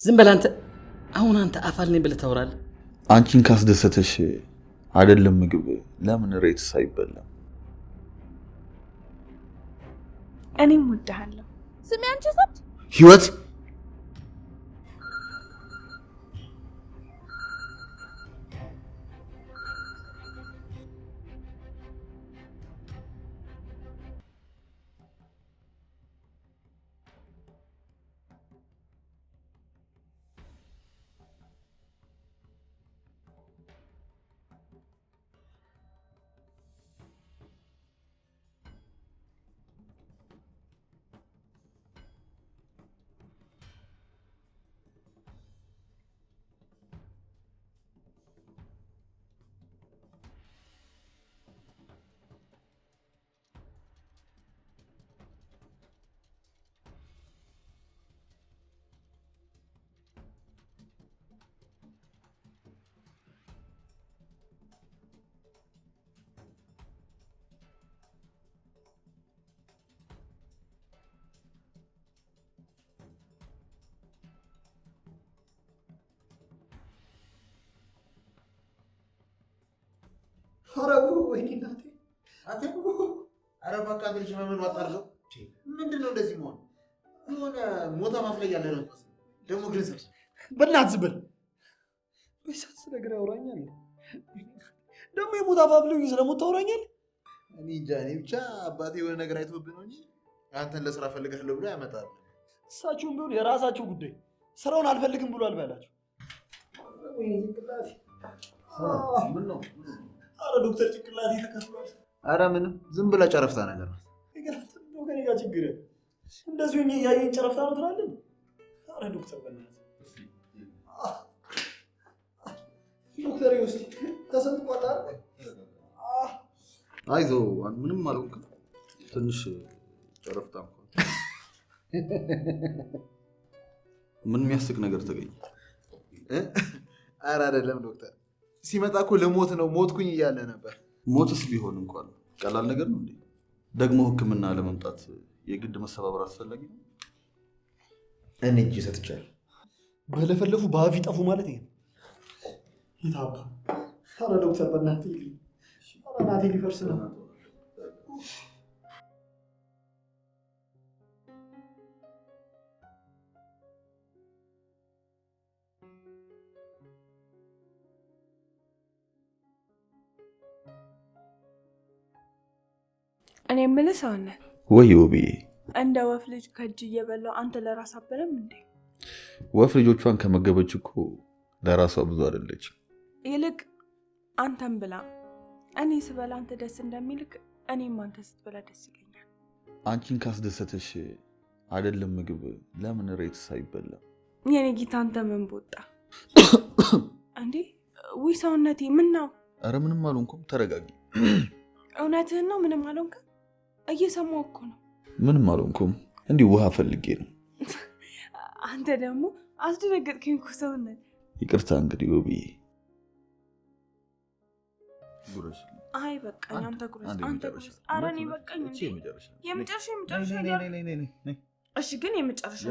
ዝም በል አንተ። አሁን አንተ አፋል ነኝ ብለህ ታወራለህ? አንቺን ካስደሰተሽ አይደለም ምግብ ለምን ሬትስ አይበላም? እኔም ወድሃለሁ። ስሚ አንቺ ሰጥ ህይወት አረቡ ወይኔ እናቴ አተቡ አረባካ ልጅ ማመን ወጣርዘው ምንድነው እንደዚህ መሆን የሆነ ሞታ ማፍለያ ያለ ነው ደግሞ ግንዘብ በእናትህ ዝም በል ወይስ ነገር ያወራኛል ደግሞ የሞታ ማፍለያ ስለሞት ታወራኛል እኔ እንጃ እኔ ብቻ አባቴ የሆነ ነገር አይቶብህ ነው እንጂ አንተን ለስራ ፈልጋለሁ ብሎ ያመጣል እሳቸውም ቢሆን የራሳቸው ጉዳይ ስራውን አልፈልግም ብሎ አልባላቸው ወይኔ ጭንቅላቴ ምን ነው አረ ዶክተር ጭንቅላቴ ተከፍሏል አረ ምንም ዝም ብላ ጨረፍታ ነገር ነው ይገርም ነው ከኔ ጋር ችግር እንደዚህ ሆኜ ያየኝ ጨረፍታ ነው ትላለህ አረ ዶክተር በእናትህ ዶክተር ውስጥ ተሰንጥቋል አይደል አይዞህ ምንም አልሆንክም ትንሽ ጨረፍታ እንኳን ምን የሚያስቅ ነገር ተገኘ አረ አይደለም ዶክተር ሲመጣ እኮ ለሞት ነው ሞትኩኝ እያለ ነበር ሞትስ ቢሆን እንኳን ቀላል ነገር ነው እንዴ ደግሞ ህክምና ለመምጣት የግድ መሰባበር አስፈላጊ ነው እኔ እጅ ሰጥቻለሁ በለፈለፉ ባፍ ይጠፉ ማለት ይሄ ይታባ አረ ዶክተር በእናትህ አረ ናቴ ሊፈርስ ነው እኔ የምልህ ሰውነት ወይ ውብዬ እንደ ወፍ ልጅ ከእጅ እየበላው አንተ ለራስ አበለም እንዴ ወፍ ልጆቿን ከመገበች እኮ ለራሷ ብዙ አይደለች ይልቅ አንተም ብላ እኔ ስበላ አንተ ደስ እንደሚልክ እኔም አንተ ስትበላ ደስ ይለኛል አንቺን ካስደሰተሽ አይደለም ምግብ ለምን ሬትስ አይበላም የኔ ጌታ አንተ ምን ቦጣ እንዴ ወይ ሰውነቴ ምን ነው አረ ምንም አልሆንኩም ተረጋጊ እውነትህን ነው ምንም አልሆንኩም እየሰማሁ እኮ ነው ምንም አልሆንኩም እንዲህ ውሃ ፈልጌ ነው አንተ ደግሞ አስደነገጥከኝ እኮ ሰውነት ይቅርታ እንግዲህ ውብዬ ጉረሽ አይ በቃኝ አንተ ጉረሽ አረ እኔ በቃኝ እንዴ የመጨረሻ ነይ እሺ ግን የመጨረሻ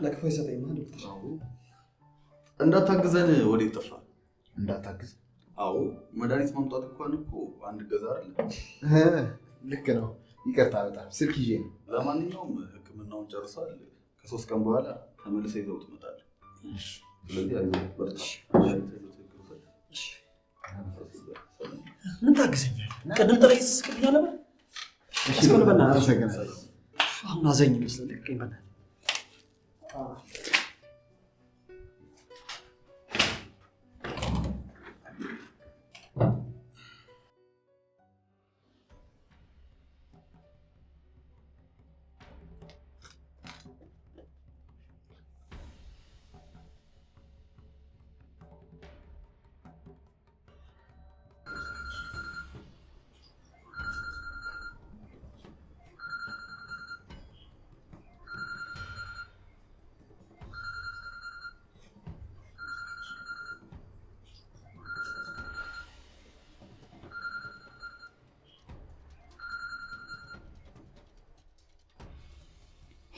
ለክፎ ይሰጠኝ ማለት ነው እንዳታግዘን ወዴት ጠፋ እንዳታግዝ አዎ መድኃኒት ማምጣት እንኳን እኮ አንድ ገዛ አይደል ልክ ነው ይቅርታ በጣም ስልክ ይዤ ነው ለማንኛውም ህክምናውን ጨርሷል ከ3 ቀን በኋላ ተመልሰህ ይዘው ትመጣለህ ስለዚህ አይዞህ በርታ ምን ታግዘኛለህ ቀደም ጥሬ ስስቅብኛ ነበር እሺ በእናትህ አሁን አዘኝ ይመስላል ልክ ይበላል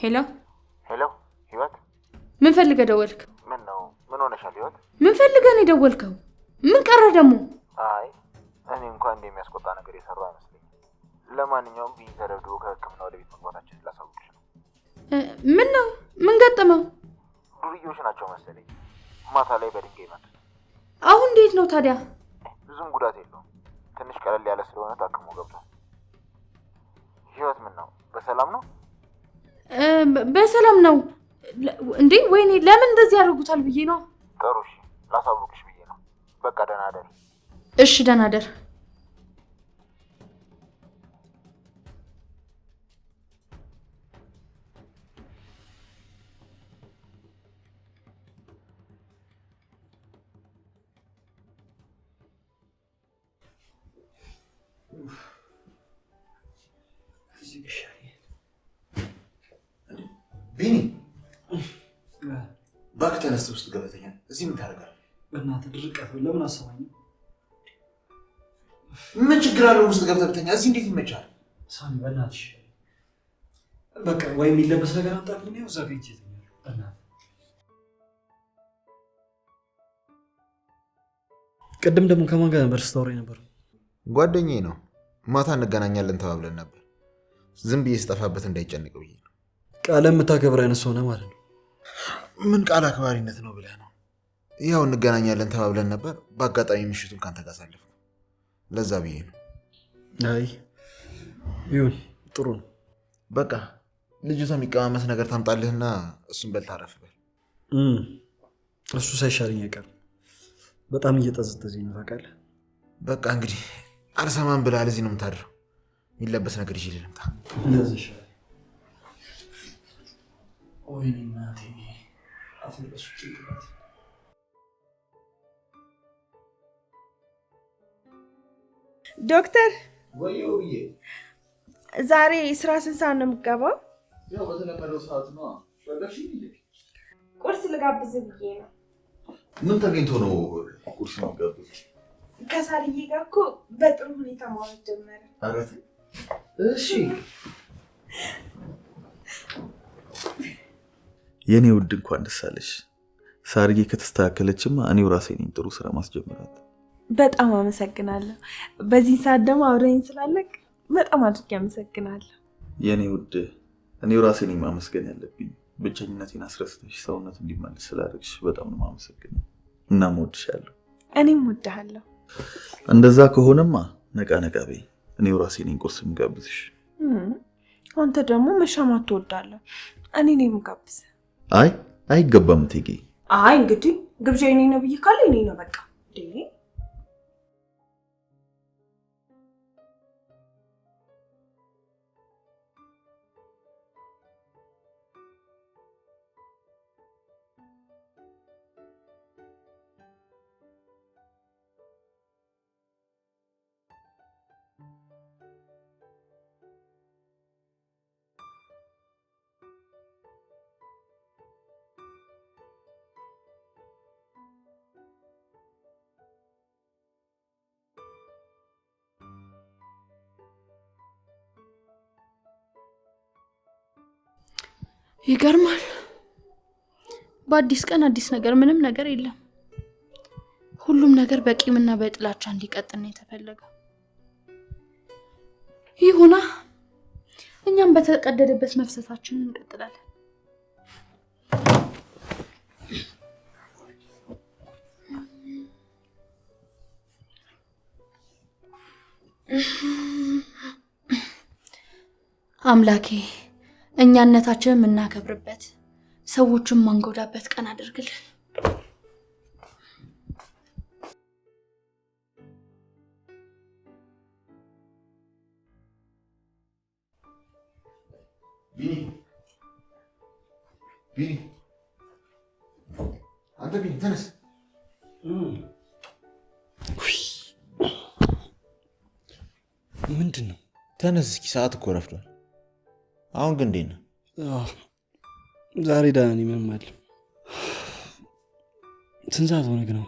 ሄሎ ሄሎ ህይወት ምን ፈልገህ ደወልክ? ምን ነው ምን ሆነሻል ህይወት? ምን ፈልገህ ነው የደወልከው? ምን ቀረ ደግሞ? አይ እኔ እንኳን እንደሚያስቆጣ ነገር የሰራው አይመስለኝም። ለማንኛውም ቢኒ ተደብድቦ ከህክምና ወደ ቤት መግባታችን ላሳውቅሽ ነው። ምን ነው ምን ገጠመው? ዱርዬዎች ናቸው መሰለኝ ማታ ላይ በድንጋይ መቱ። አሁን እንዴት ነው ታዲያ? ብዙም ጉዳት የለውም። ትንሽ ቀለል ያለ ስለሆነ ታክሞ ገብቷል። ህይወት ምን ነው በሰላም ነው? በሰላም ነው እንዴ? ወይኔ ለምን እንደዚህ ያደርጉታል ብዬ ነው። ጥሩ እሺ ላሳውቅሽ ብዬ ነው። በቃ ደህና ደር። እሺ ደህና ደር። ቢኒ እባክህ ተነስተህ ውስጥ ገበተኛ እዚህ ምን ታደርጋለህ? በእናትህ ድርቀት ለምን አሰማኝ? ምን ችግር አለው ውስጥ ገብተህ ብተኛ? እዚህ እንዴት ይመቻል? ሳሚ በእናትሽ በቃ ወይ የሚለበስ ነገር አምጣልኝ ነው እዛ ጋር ይተኛል። በእናትህ ቅድም ደግሞ ከማን ጋር ነበር ስታወሪ ነበር? ጓደኛዬ ነው። ማታ እንገናኛለን ተባብለን ነበር። ዝም ብዬ ስጠፋበት እንዳይጨንቅ ብዬ ነው። ቃል የምታከብር አይነት ሰው ነህ ማለት ነው። ምን ቃል አክባሪነት ነው ብለህ ነው? ያው እንገናኛለን ተባብለን ነበር። በአጋጣሚ ምሽቱን ካንተ ጋር አሳለፍኩ። ለዛ ብዬ ነው። አይ ይሁን ጥሩ ነው። በቃ ልጅቷ የሚቀማመስ ነገር ታምጣልህና እሱን በል ታረፍ በል። እሱ ሳይሻለኝ አይቀርም። በጣም እየጠዘጠዘኝ ነው ታውቃለህ። በቃ እንግዲህ አልሰማም ብለሃል። እዚህ ነው የምታድረው። የሚለበስ ነገር ይዤ ልምጣ። እንደዚህ ይሻላል። ወይኔ እናቴ አትለበሱ ጭንቅላት። ዶክተር ወይዬው ብዬ ዛሬ ስራ ስንት ሰዓት ነው የምትገባው? ያው በተለመደው ሰዓት ነው። ፈለግሽ እንዴ? ቁርስ ልጋብዝ ብዬ ነው። ምን ተገኝቶ ነው ቁርስ የሚጋብዝ? ከሳልዬ ጋር እኮ በጥሩ ሁኔታ ማውራት ጀመረ። አረት እሺ የኔ ውድ እንኳን ደስ አለሽ። ሳርጌ ከተስተካከለችማ እኔው ራሴ ነኝ ጥሩ ስራ ማስጀምራት። በጣም አመሰግናለሁ። በዚህ ሰዓት ደግሞ አብረኝ ስላለክ በጣም አድርጌ አመሰግናለሁ። የኔ ውድ እኔው ራሴ ነኝ ማመስገን ያለብኝ። ብቸኝነቴን አስረስተሽ ሰውነት እንዲመለስ ስላደረግሽ በጣም ነው ማመሰግነው። እናም እወድሻለሁ። እኔም እወድሃለሁ። እንደዛ ከሆነማ ነቃ ነቃ በይ። እኔው ራሴ ነኝ ቁርስ የምጋብዝሽ። አንተ ደግሞ መሻማት ትወዳለህ። እኔ ነኝ የምጋብዝህ። አይ አይገባም እቴጌ። አይ እንግዲህ ግብዣ የኔ ነው ብዬ ካለ የኔ ነው በቃ። ይገርማል። በአዲስ ቀን አዲስ ነገር ምንም ነገር የለም። ሁሉም ነገር በቂምና በጥላቻ እንዲቀጥል ነው የተፈለገው። ይሁና፣ እኛም በተቀደደበት መፍሰሳችንን እንቀጥላለን። አምላኬ እኛነታችንን የምናከብርበት ሰዎችን ማንጎዳበት ቀን አድርግልን። ቢኒ አንተ ቢኒ ተነስ። ምንድን ነው? ተነስ እስኪ፣ ሰዓት እኮ ረፍዷል። አሁን ግን እንዴት ነህ? ዛሬ ደህና ነኝ። ምንም አይደለም። ስንት ሰዓት ሆነ ግን?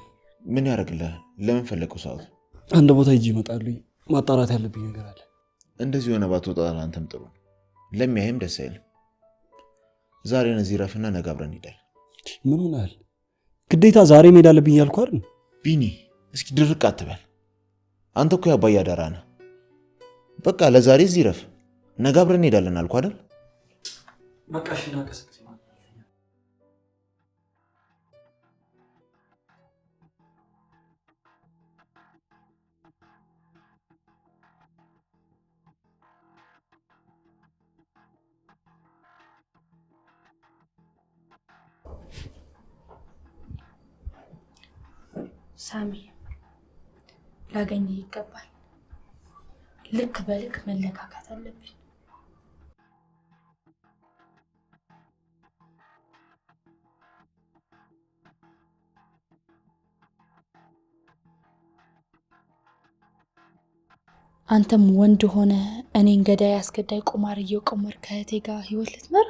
ምን ያደርግልሃል? ለምን ፈለገው ሰዓቱ? አንድ ቦታ ሂጅ እመጣለሁ። ማጣራት ያለብኝ ነገር አለ። እንደዚህ ሆነ ባትወጣ አንተም ጥሩ ነው። ለሚያይም ደስ አይልም። ዛሬ እዚህ ረፍና ነገ አብረን እንሄዳለን። ምን ሆናል? ግዴታ ዛሬ መሄድ አለብኝ ያልኩህ አይደል? ቢኒ እስኪ ድርቅ አትበል። አንተ እኮ ያባይ አደራ ነህ። በቃ ለዛሬ እዚህ ረፍ፣ ነገ አብረን እንሄዳለን አልኩህ አይደል? በቃ እሺ ና ቀስ ሳሚ ላገኝ ይገባል። ልክ በልክ መለካካት አለብን። አንተም ወንድ ሆነ እኔን ገዳይ አስገዳይ ቁማር እየቆመር ከእህቴ ጋር ህይወት ልትመራ?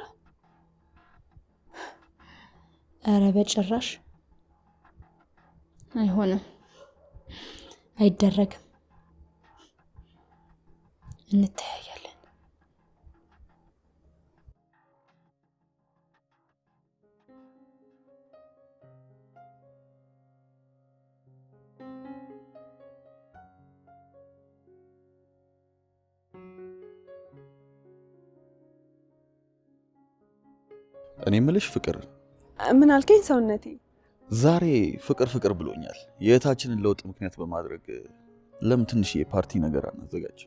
ኧረ በጭራሽ አይሆንም፣ አይደረግም። እንተያያለን። እኔ የምልሽ ፍቅር፣ ምን አልከኝ ሰውነቴ? ዛሬ ፍቅር ብሎኛል። የእህታችንን ለውጥ ምክንያት በማድረግ ለምን ትንሽ የፓርቲ ነገር አናዘጋጅ?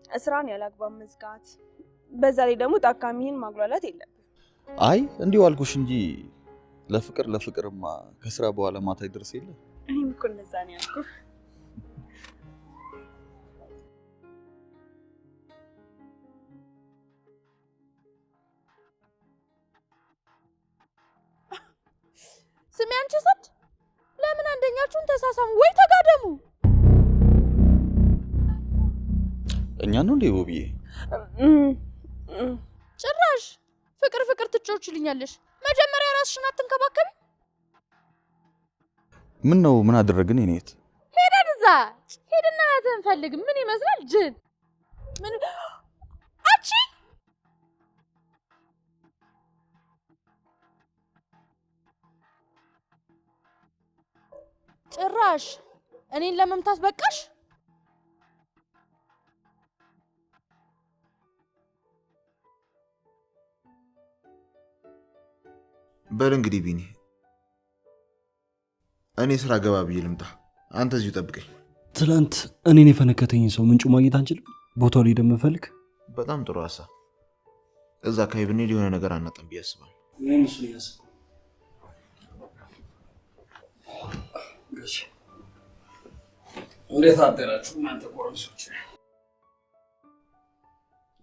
እስራን ያላግባብ መዝጋት፣ በዛ ላይ ደግሞ ታካሚህን ማግሏላት የለብን። አይ እንዲሁ አልኩሽ እንጂ ለፍቅርማ ከስራ በኋላ ማታ ይደርስ የለ። እኔም እኮ እንደዛ ነው ያልኩህ። ስሚ አንቺ ሰድ ለምን አንደኛችሁን ተሳሳሙ ወይ ተጋደሙ? እኛ ነው እንዴ ውብዬ? ጭራሽ ፍቅር ትጮችልኛለሽ። መጀመሪያ ራስሽን አትንከባከቢ። ምን ነው ምን አደረግን? እኔት ሄድና ያዘን ፈልግ። ምን ይመስላል ጅን? ምን አቺ ጭራሽ እኔን ለመምታት በቃሽ? በል እንግዲህ ቢኒ፣ እኔ ስራ ገባ ብዬ ልምጣ፣ አንተ እዚሁ ጠብቀኝ። ትላንት እኔን የፈነከተኝ ሰው ምንጩ ማግኘት አንችልም? ቦታው ላይ እንደምፈልግ። በጣም ጥሩ ሀሳብ። እዛ አካባቢ ብንሄድ የሆነ ነገር አናጣም ብዬ አስባለሁ። ምን እሱ ያስብ። እንዴት አደራችሁ እናንተ ጎረምሶች?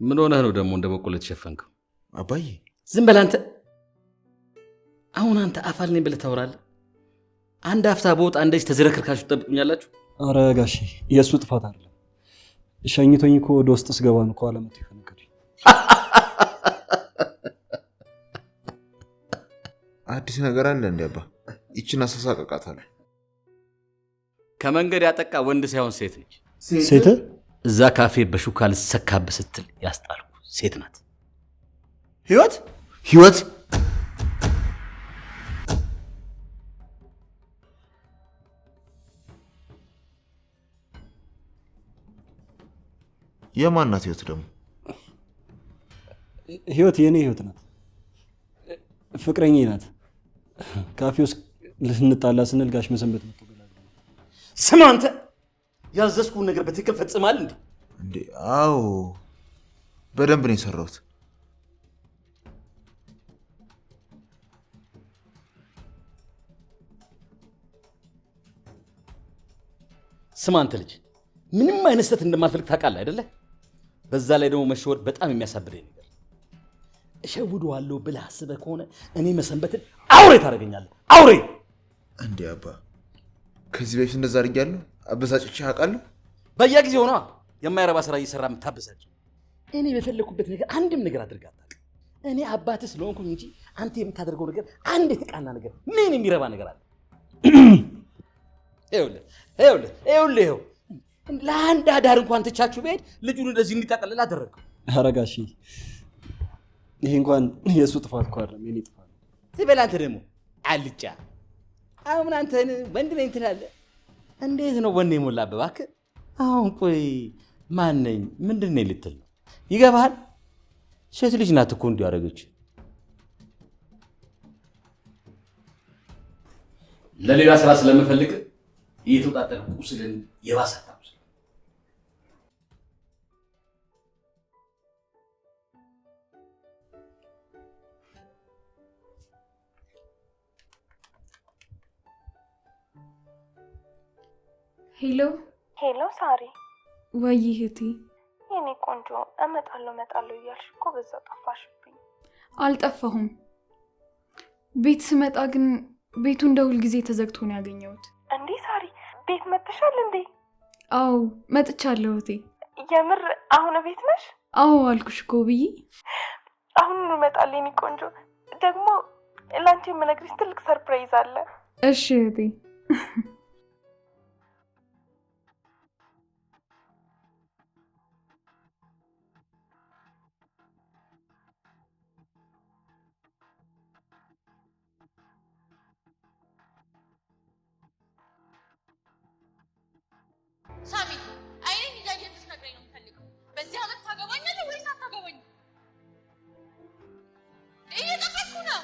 ምን ሆነህ ነው ደግሞ እንደ በቆሎ ተሸፈንከው? አባዬ ዝም በል አንተ። አሁን አንተ አፋል ነኝ ብለህ ታወራለህ? አንድ አፍታ በወጣ እንደዚህ ተዝረክርካችሁ ትጠብቁኛላችሁ? አረ ጋሼ የእሱ ጥፋት አይደለም። ሸኝቶኝ እኮ ወደ ውስጥ ስገባ ነው እኮ አለመት ይፈነከቱኝ። አዲስ ነገር አለ እንዴ አባ? ይችን አሳሳቀቃታለሁ። ከመንገድ ያጠቃ ወንድ ሳይሆን ሴት ነች። ሴት? እዛ ካፌ በሹካ ልትሰካብህ ስትል ያስጣልኩ ሴት ናት። ህይወት የማን ናት? ህይወት ደግሞ ህይወት የኔ ህይወት ናት፣ ፍቅረኛዬ ናት። ካፌ ውስጥ ልንጣላ ስንል ጋሽ መሰንበት መጥቶ ገላግሎ። ስማ አንተ፣ ያዘዝኩን ነገር በትክክል ፈጽማል እንዴ? አዎ በደንብ ነው የሰራሁት። ስማ አንተ ልጅ፣ ምንም አይነት ስህተት እንደማልፈልግ ታውቃለህ አይደለ? በዛ ላይ ደግሞ መሸወድ በጣም የሚያሳብደኝ ነገር። እሸውደዋለሁ ብለህ አስበህ ከሆነ እኔ መሰንበትን አውሬ ታደርገኛለህ። አውሬ እንዴ አባ፣ ከዚህ በፊት እንደዛ አድርጊያለሁ? አበሳጭቼ አውቃለሁ? በየጊዜው ነዋ የማይረባ ስራ እየሰራ የምታበሳጭ። እኔ በፈለኩበት ነገር አንድም ነገር አድርግ አታውቅም። እኔ አባትህ ስለሆንኩኝ እንጂ አንተ የምታደርገው ነገር አንድ የተቃና ነገር ምን የሚረባ ነገር አለ? ይኸውልህ ለአንድ አዳር እንኳን ትቻችሁ ብሄድ ልጁን እንደዚህ እንዲጠቀልል አደረገው። ኧረ ጋሼ ይሄ እንኳን የእሱ ጥፋት እኮ አይደለም የኔ ጥፋት። ዝበል አንተ ደግሞ አልጫ። አሁን አንተን ወንድ ነኝ ትላለህ። እንዴት ነው ወንድ የሞላብህ እባክህ? አሁን ቆይ ማን ነኝ ምንድን ነኝ ልትል ነው? ይገባሃል? ሴት ልጅ ናት እኮ እንዲሁ ያደረገች። ለሌላ ስራ ስለምፈልግ እየተወጣጠረ ቁስልን የባሰ ታውስ። ሄሎ ሄሎ ሳሪ። ወይ እህቴ። የኔ ቆንጆ እመጣለሁ እያልሽ እኮ በዛው ጠፋሽብኝ። አልጠፋሁም። ቤት ስመጣ ግን ቤቱ እንደ ሁልጊዜ ተዘግቶ ነው ያገኘሁት። እንዴ ሳሪ ቤት መጥተሻል እንዴ? አዎ መጥቻለሁ እህቴ። የምር አሁን ቤት ነሽ? አዎ አልኩሽ እኮ ብዬ። አሁን እመጣለሁ የኔ ቆንጆ። ደግሞ ላንቺ የምነግርሽ ትልቅ ሰርፕራይዝ አለ። እሺ እህቴ። ሳሚ አይኔን እያየህ እንድትነግረኝ ነው የምፈልገው። በዚህ ዓመት ታገባኛለህ ወይስ አታገባኝም? እየጠበቅኩ ነው።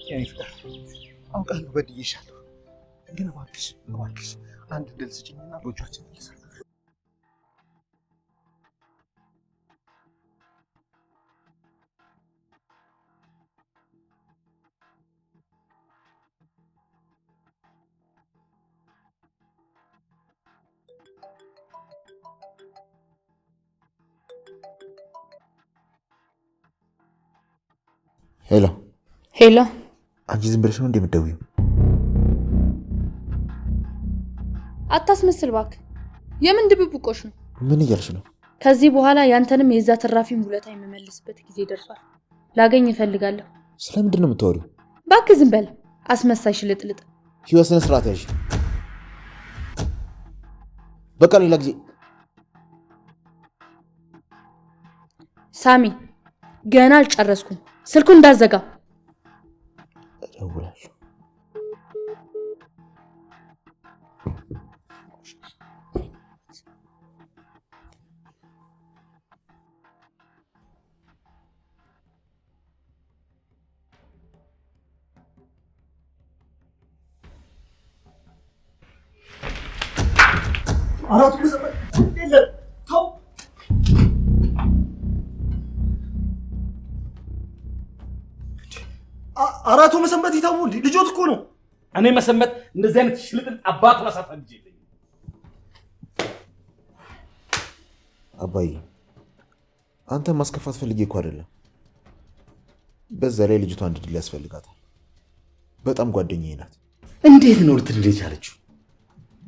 የኔ ፍቅር አውቃለሁ በድዬሻለሁ፣ ግን እባክሽ አንድ ድል ስጭኝና ጎጆችን ልሰራ። ሄሎ ሄሎ። አንቺ ዝም ብለሽ ነው እንደምትደውይው? አታስመስል እባክህ። የምን ድብብቆሽ ነው? ምን እያልሽ ነው? ከዚህ በኋላ ያንተንም የዛ ትራፊን ውለታ የምመልስበት ጊዜ ደርሷል። ላገኝ እፈልጋለሁ። ስለምንድን ነው የምታወሪው? እባክህ ዝም በል አስመሳይ ሽልጥልጥ። ህይወት ስነ ስርዓት ያዥ። በቃ ሌላ ጊዜ። ሳሚ ገና አልጨረስኩም። ስልኩን እንዳዘጋ እደውላለሁ። አራቱ መሰንበት የለም ተው። አራቱ መሰንበት ይታሙ እንዴ? ልጆት እኮ ነው። እኔ መሰንበት እንደዚህ አይነት ሽልጥል አባቱ ማሳፋ ልጅ የለኝም። አባዬ አንተ ማስከፋት ፈልጌ እኮ አይደለም። በዛ ላይ ልጅቷ አንድ ድል ያስፈልጋታል። በጣም ጓደኛዬ ናት። እንዴት ነው ልትድል የቻለችው?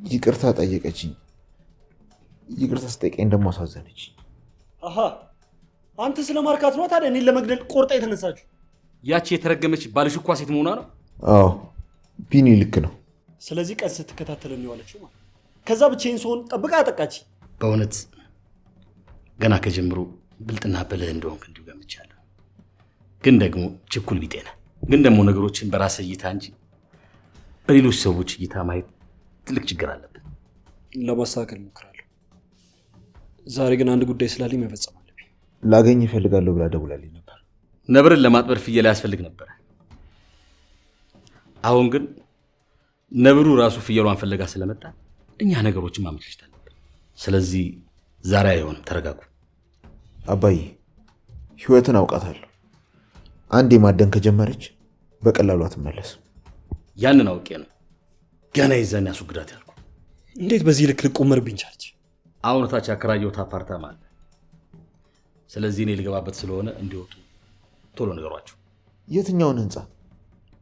ይቅርታ ጠየቀችኝ። ይቅርታ ስጠይቀኝ ደግሞ አሳዘነች። አሃ አንተ ስለማርካት ነው ታዲያ እኔን ለመግደል ቆርጣ የተነሳችሁ? ያቺ የተረገመች ባልሽኳ ሴት መሆኗ ነው? አዎ ቢኒ ልክ ነው። ስለዚህ ቀን ስትከታተለን የዋለችው ማለት ከዛ ብቻዬን ስሆን ጠብቃ አጠቃች። በእውነት ገና ከጀምሮ ብልጥና ብልህ እንደሆንክ እንዲሁ ገምቻለሁ። ግን ደግሞ ችኩል ቢጤ ነህ። ግን ደግሞ ነገሮችን በራስህ እይታ እንጂ በሌሎች ሰዎች እይታ ማየት ትልቅ ችግር አለብን። ለማስተካከል እሞክራለሁ። ዛሬ ግን አንድ ጉዳይ ስላለኝ መፈጸም አለብኝ። ላገኝ እፈልጋለሁ ብላ ደውላልኝ ነበር። ነብርን ለማጥበር ፍየል ያስፈልግ ነበር። አሁን ግን ነብሩ ራሱ ፍየሏን ፈለጋ ስለመጣ እኛ ነገሮችን ማመቻቸት አለብን። ስለዚህ ዛሬ አይሆንም። ተረጋጉ። አባዬ ህይወትን አውቃታለሁ። አንዴ ማደን ከጀመረች በቀላሉ አትመለስም። ያንን አውቄ ነው ገና ይዘን ያስወግዳት ያልኩ። እንዴት በዚህ ልክ ልቆመርብኝ ቻለች? አሁን ታች ያከራየሁት አፓርታማ አለ። ስለዚህ እኔ ልገባበት ስለሆነ እንዲወጡ ቶሎ ነገሯቸው። የትኛውን ህንፃ?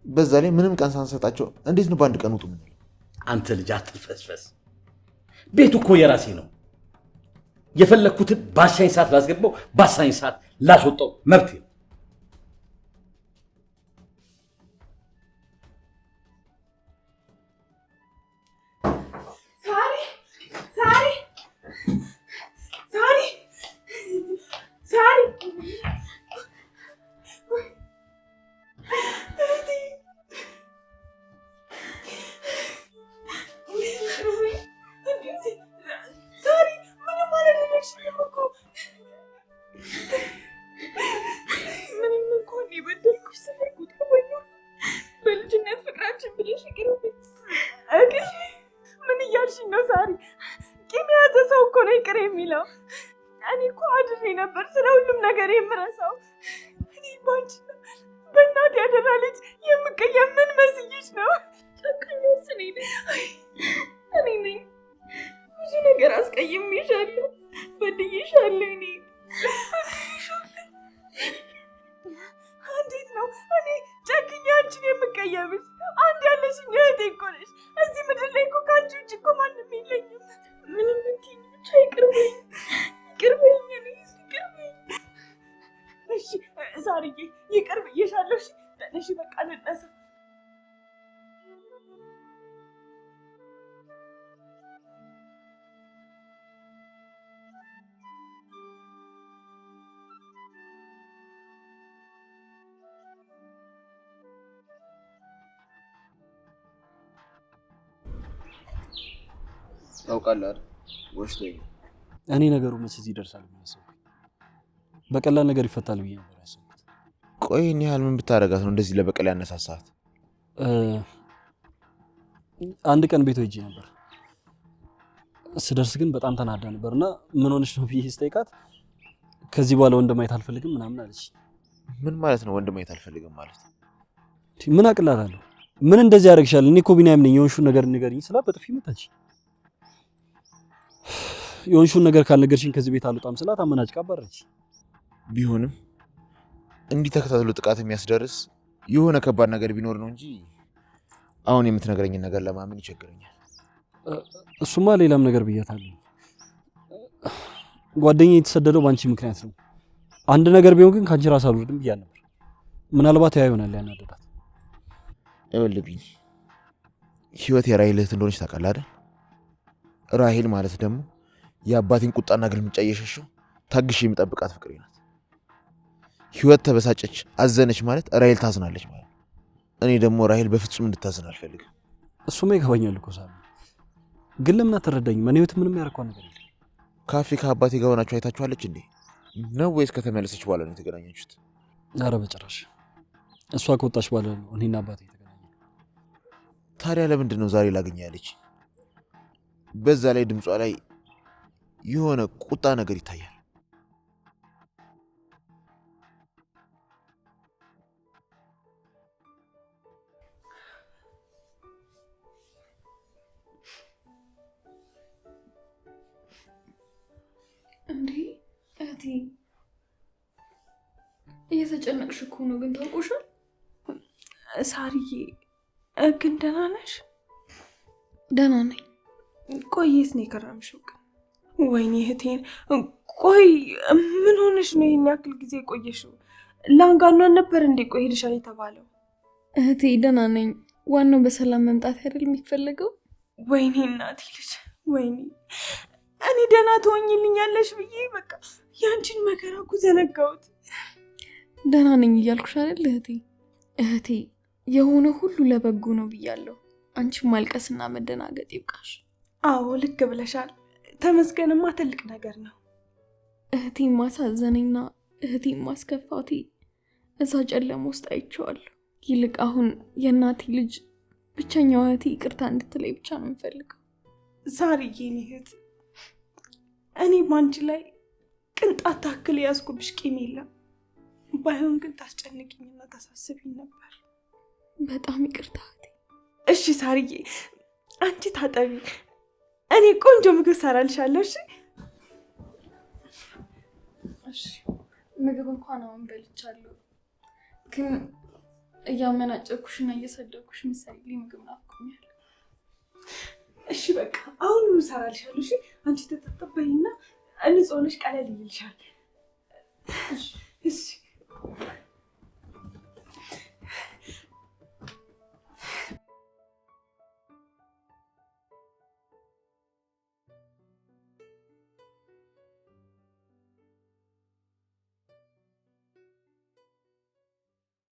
በዛ ላይ ምንም ቀን ሳንሰጣቸው እንዴት ነው በአንድ ቀን ውጡ የምንለው? አንተ ልጅ አትልፈስፈስ። ቤቱ እኮ የራሴ ነው። የፈለግኩትን ባሻኝ ሰዓት ላስገባው፣ ባሳኝ ሰዓት ላስወጣው መብት ነው። ታውቃለህ አይደል? ወሽቶኝ እኔ ነገሩ መቼ እዚህ ይደርሳል ብዬ አሰብኩኝ። በቀላል ነገር ይፈታል ብዬ ነበር ያሰብኩት። ቆይ እኔ ያህል ምን ብታደርጋት ነው እንደዚህ ለበቀል ያነሳሳት? አንድ ቀን ቤቷ ሄጄ ነበር። ስደርስ ግን በጣም ተናዳ ነበርና ምን ሆነሽ ነው ብዬ ስጠይቃት ከዚህ በኋላ ወንድ ማየት አልፈልግም ምናምን አለች። ምን ማለት ነው ወንድ ማየት አልፈልግም ማለት? ምን አቅላታለሁ? ምን እንደዚህ ያደርግሻል? እኔ እኮ ቢኒያም ነኝ። የሆንሽውን ነገር ንገሪኝ ስላት በጥፊ መታች። የሆንሽውን ነገር ካልነገርሽኝ ከዚህ ቤት አልወጣም ስላት አመናጭቃ አባረረች። ቢሆንም እንዲህ ተከታትሎ ጥቃት የሚያስደርስ የሆነ ከባድ ነገር ቢኖር ነው እንጂ አሁን የምትነግረኝን ነገር ለማመን ይቸግረኛል። እሱማ ሌላም ነገር ብያታለሁ። ጓደኛዬ የተሰደደው ባንቺ ምክንያት ነው። አንድ ነገር ቢሆን ግን ካንቺ ራስ አልወርድም ብያ ነበር። ምናልባት ያ ይሆናል ያናደዳት። ይኸውልህ ህይወት የራሄል እህት እንደሆነች ታውቃለህ አይደል? ራሄል ማለት ደግሞ የአባቴን ቁጣና ግልምጫ እየሸሸው ታግሼ የምጠብቃት ፍቅሬ ናት። ህይወት ተበሳጨች፣ አዘነች ማለት ራሄል ታዝናለች ማለት። እኔ ደግሞ ራሄል በፍጹም እንድታዝን አልፈልግም። እሱማ ይገባኛል እኮ ሳሚ፣ ግን ለምን አትረዳኝም? እኔ ህይወት ምንም ያደረኳት ነገር የለም። ካፌ ከአባቴ ጋር ሆናችሁ አይታችኋለች እንዴ? ነው ወይስ ከተመለሰች በኋላ ነው የተገናኛችሁት? ኧረ በጭራሽ። እሷ ከወጣች በኋላ ነው እኔና አባቴ የተገናኘነው። ታዲያ ለምንድን ነው ዛሬ ላገኘ ያለች? በዛ ላይ ድምጿ ላይ የሆነ ቁጣ ነገር ይታያል። እንዴ እህቴ እየተጨነቅሽ እኮ ነው። ግን ታውቆሻል ሳርዬ። ግን ደህና ነሽ? ደህና ነኝ። ቆይስ ነው የከረምሽው? ግን ወይኔ እህቴን፣ ቆይ ምን ሆነሽ ነው ይሄን ያክል ጊዜ ቆየሽው? ላንጋኗን ነበር እንዴ ቆይ ሄድሻል የተባለው? እህቴ ደህና ነኝ። ዋናው በሰላም መምጣት አይደል የሚፈለገው? ወይኔ እናቴ ልጅ፣ ወይኔ እኔ ደህና ትሆኝልኛለሽ ብዬ በቃ ያንቺን መከራ እኮ ዘነጋሁት። ደህና ነኝ እያልኩሽ አይደል እህቴ? እህቴ የሆነ ሁሉ ለበጎ ነው ብያለሁ። አንቺ ማልቀስና መደናገጥ ይብቃሽ። አዎ ልክ ብለሻል። ተመስገንማ ትልቅ ነገር ነው። እህቴ ማሳዘነኝና እህቴ ማስከፋቴ እዛ ጨለማ ውስጥ አይቼዋለሁ። ይልቅ አሁን የእናቴ ልጅ ብቸኛዋ እህቴ ይቅርታ እንድትለይ ብቻ ነው የምፈልገው። ሳርዬ እኔ እህት፣ እኔ ባንቺ ላይ ቅንጣት ታክል ያዝኩብሽ ቂም የለም። ባይሆን ግን ታስጨንቅኝና ታሳስቢኝ ነበር። በጣም ይቅርታ እህቴ። እሺ ሳርዬ፣ አንቺ ታጠቢ፣ እኔ ቆንጆ ምግብ ሰራልሻለሁ። እሺ እሺ። ምግብ እንኳን አሁን በልቻለሁ። ግን እያመናጨኩሽና እየሰደኩሽ ምሳሌ ምግብ ናፍቆኛል። እሺ በቃ አሁን እሰራልሻለሁ። እሺ አንቺ ተጠጥበይና ንጹህ ሆነሽ ቀለል ይልሻል። እሺ